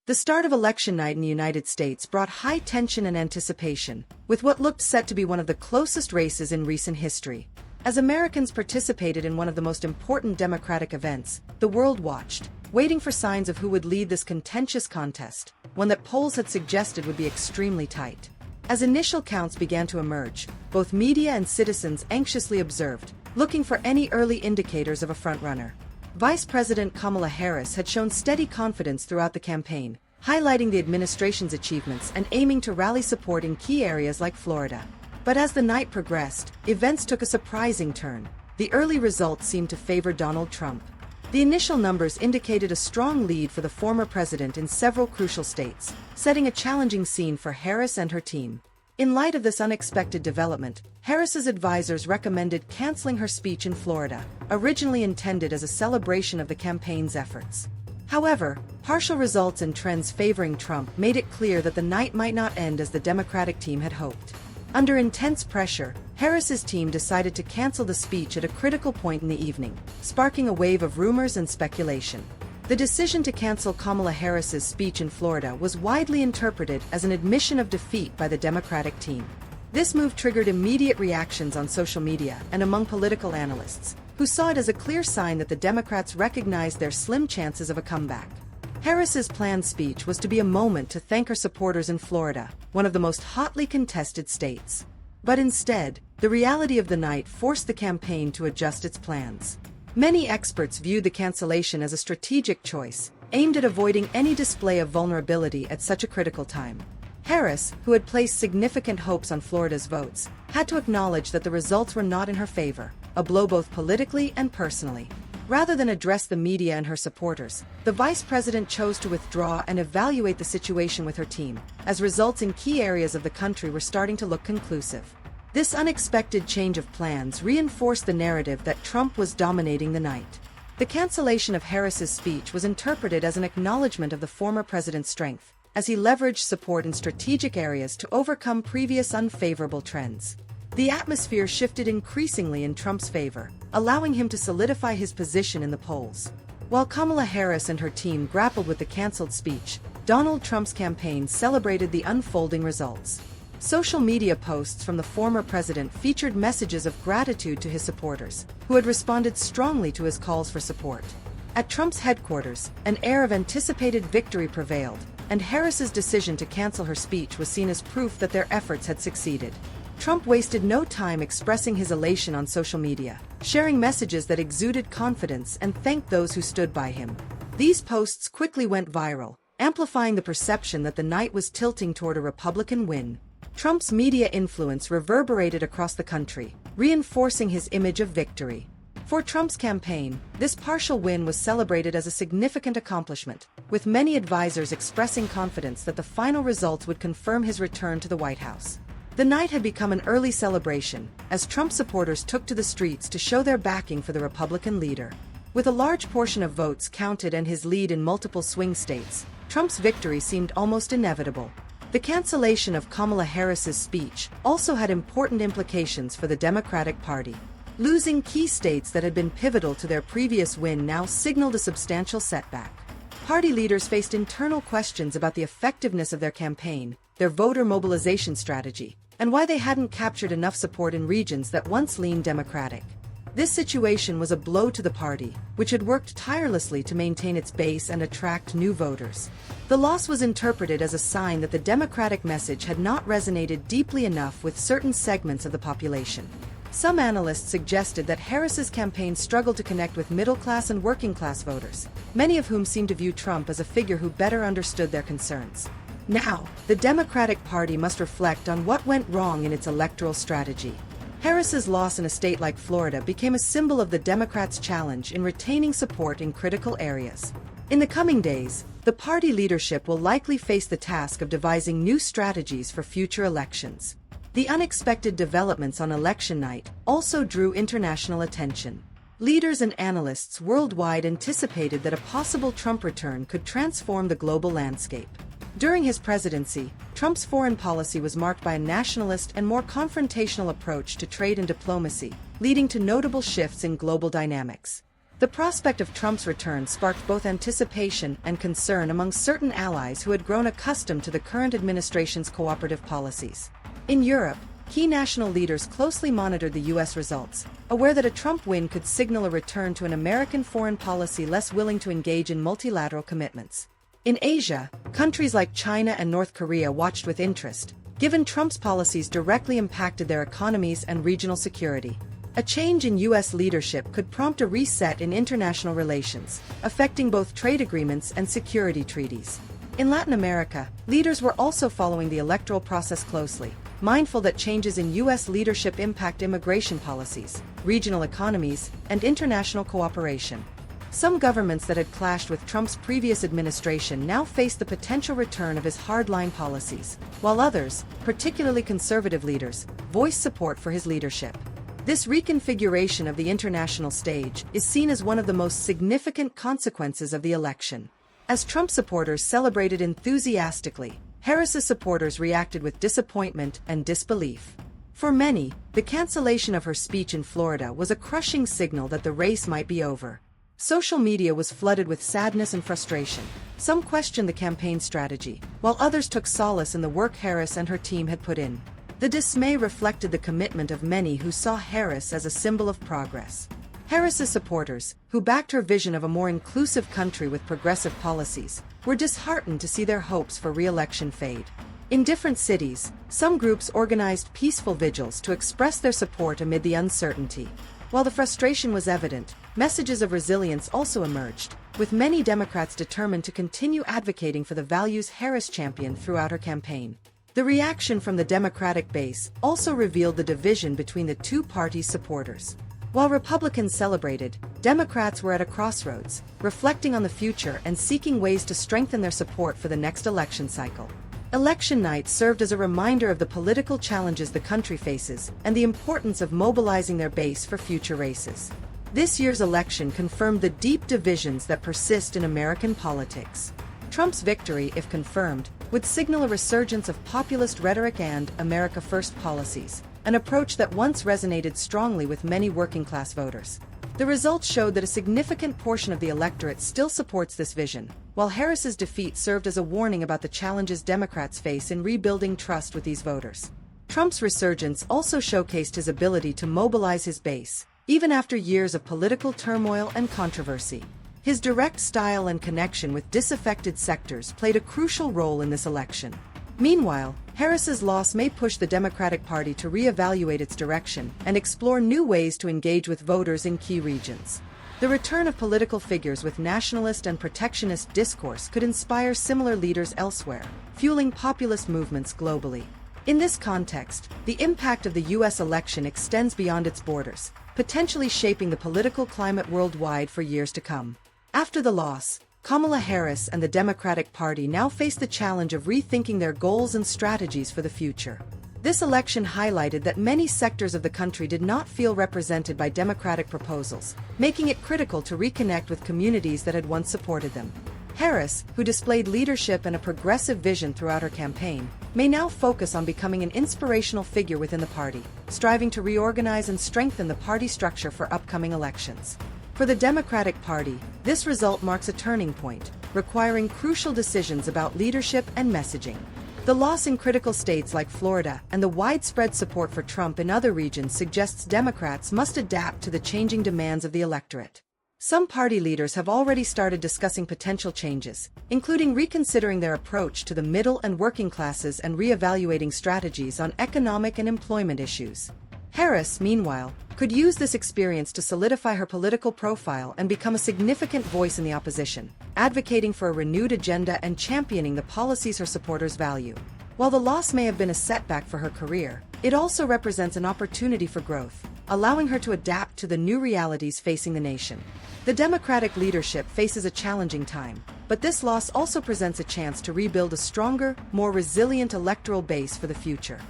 The start of election night in the United States brought high tension and anticipation, with what looked set to be one of the closest races in recent history. As Americans participated in one of the most important democratic events, the world watched, waiting for signs of who would lead this contentious contest, one that polls had suggested would be extremely tight. As initial counts began to emerge, both media and citizens anxiously observed, looking for any early indicators of a frontrunner. Vice President Kamala Harris had shown steady confidence throughout the campaign, highlighting the administration's achievements and aiming to rally support in key areas like Florida. But as the night progressed, events took a surprising turn. The early results seemed to favor Donald Trump. The initial numbers indicated a strong lead for the former president in several crucial states, setting a challenging scene for Harris and her team. In light of this unexpected development, Harris's advisors recommended canceling her speech in Florida, originally intended as a celebration of the campaign's efforts. However, partial results and trends favoring Trump made it clear that the night might not end as the Democratic team had hoped. Under intense pressure, Harris's team decided to cancel the speech at a critical point in the evening, sparking a wave of rumors and speculation. The decision to cancel Kamala Harris's speech in Florida was widely interpreted as an admission of defeat by the Democratic team. This move triggered immediate reactions on social media and among political analysts, who saw it as a clear sign that the Democrats recognized their slim chances of a comeback. Harris's planned speech was to be a moment to thank her supporters in Florida, one of the most hotly contested states. But instead, the reality of the night forced the campaign to adjust its plans. Many experts viewed the cancellation as a strategic choice, aimed at avoiding any display of vulnerability at such a critical time. Harris, who had placed significant hopes on Florida's votes, had to acknowledge that the results were not in her favor, a blow both politically and personally. Rather than address the media and her supporters, the vice president chose to withdraw and evaluate the situation with her team, as results in key areas of the country were starting to look conclusive. This unexpected change of plans reinforced the narrative that Trump was dominating the night. The cancellation of Harris's speech was interpreted as an acknowledgement of the former president's strength, as he leveraged support in strategic areas to overcome previous unfavorable trends. The atmosphere shifted increasingly in Trump's favor, allowing him to solidify his position in the polls. While Kamala Harris and her team grappled with the canceled speech, Donald Trump's campaign celebrated the unfolding results. Social media posts from the former president featured messages of gratitude to his supporters, who had responded strongly to his calls for support. At Trump's headquarters, an air of anticipated victory prevailed, and Harris's decision to cancel her speech was seen as proof that their efforts had succeeded. Trump wasted no time expressing his elation on social media, sharing messages that exuded confidence and thanked those who stood by him. These posts quickly went viral, amplifying the perception that the night was tilting toward a Republican win. Trump's media influence reverberated across the country, reinforcing his image of victory. For Trump's campaign, this partial win was celebrated as a significant accomplishment, with many advisors expressing confidence that the final results would confirm his return to the White House. The night had become an early celebration, as Trump supporters took to the streets to show their backing for the Republican leader. With a large portion of votes counted and his lead in multiple swing states, Trump's victory seemed almost inevitable. The cancellation of Kamala Harris's speech also had important implications for the Democratic Party. Losing key states that had been pivotal to their previous win now signaled a substantial setback. Party leaders faced internal questions about the effectiveness of their campaign, their voter mobilization strategy, and why they hadn't captured enough support in regions that once leaned Democratic. This situation was a blow to the party, which had worked tirelessly to maintain its base and attract new voters. The loss was interpreted as a sign that the Democratic message had not resonated deeply enough with certain segments of the population. Some analysts suggested that Harris's campaign struggled to connect with middle-class and working-class voters, many of whom seemed to view Trump as a figure who better understood their concerns. Now, the Democratic Party must reflect on what went wrong in its electoral strategy. Harris's loss in a state like Florida became a symbol of the Democrats' challenge in retaining support in critical areas. In the coming days, the party leadership will likely face the task of devising new strategies for future elections. The unexpected developments on election night also drew international attention. Leaders and analysts worldwide anticipated that a possible Trump return could transform the global landscape. During his presidency, Trump's foreign policy was marked by a nationalist and more confrontational approach to trade and diplomacy, leading to notable shifts in global dynamics. The prospect of Trump's return sparked both anticipation and concern among certain allies who had grown accustomed to the current administration's cooperative policies. In Europe, key national leaders closely monitored the U.S. results, aware that a Trump win could signal a return to an American foreign policy less willing to engage in multilateral commitments. In Asia, countries like China and North Korea watched with interest, given Trump's policies directly impacted their economies and regional security. A change in U.S. leadership could prompt a reset in international relations, affecting both trade agreements and security treaties. In Latin America, leaders were also following the electoral process closely, mindful that changes in U.S. leadership impact immigration policies, regional economies, and international cooperation. Some governments that had clashed with Trump's previous administration now faced the potential return of his hardline policies, while others, particularly conservative leaders, voiced support for his leadership. This reconfiguration of the international stage is seen as one of the most significant consequences of the election. As Trump supporters celebrated enthusiastically, Harris's supporters reacted with disappointment and disbelief. For many, the cancellation of her speech in Florida was a crushing signal that the race might be over. Social media was flooded with sadness and frustration. Some questioned the campaign strategy, while others took solace in the work Harris and her team had put in. The dismay reflected the commitment of many who saw Harris as a symbol of progress. Harris's supporters, who backed her vision of a more inclusive country with progressive policies, were disheartened to see their hopes for re-election fade. In different cities, some groups organized peaceful vigils to express their support amid the uncertainty. While the frustration was evident, messages of resilience also emerged, with many Democrats determined to continue advocating for the values Harris championed throughout her campaign. The reaction from the Democratic base also revealed the division between the two parties' supporters. While Republicans celebrated, Democrats were at a crossroads, reflecting on the future and seeking ways to strengthen their support for the next election cycle. Election night served as a reminder of the political challenges the country faces and the importance of mobilizing their base for future races. This year's election confirmed the deep divisions that persist in American politics. Trump's victory, if confirmed, would signal a resurgence of populist rhetoric and America First policies, an approach that once resonated strongly with many working-class voters. The results showed that a significant portion of the electorate still supports this vision, while Harris's defeat served as a warning about the challenges Democrats face in rebuilding trust with these voters. Trump's resurgence also showcased his ability to mobilize his base, even after years of political turmoil and controversy. His direct style and connection with disaffected sectors played a crucial role in this election. Meanwhile, Harris's loss may push the Democratic Party to reevaluate its direction and explore new ways to engage with voters in key regions. The return of political figures with nationalist and protectionist discourse could inspire similar leaders elsewhere, fueling populist movements globally. In this context, the impact of the U.S. election extends beyond its borders, potentially shaping the political climate worldwide for years to come. After the loss, Kamala Harris and the Democratic Party now face the challenge of rethinking their goals and strategies for the future. This election highlighted that many sectors of the country did not feel represented by Democratic proposals, making it critical to reconnect with communities that had once supported them. Harris, who displayed leadership and a progressive vision throughout her campaign, may now focus on becoming an inspirational figure within the party, striving to reorganize and strengthen the party structure for upcoming elections. For the Democratic Party, this result marks a turning point, requiring crucial decisions about leadership and messaging. The loss in critical states like Florida and the widespread support for Trump in other regions suggests Democrats must adapt to the changing demands of the electorate. Some party leaders have already started discussing potential changes, including reconsidering their approach to the middle and working classes and reevaluating strategies on economic and employment issues. Harris, meanwhile, could use this experience to solidify her political profile and become a significant voice in the opposition, advocating for a renewed agenda and championing the policies her supporters value. While the loss may have been a setback for her career, it also represents an opportunity for growth, allowing her to adapt to the new realities facing the nation. The Democratic leadership faces a challenging time, but this loss also presents a chance to rebuild a stronger, more resilient electoral base for the future.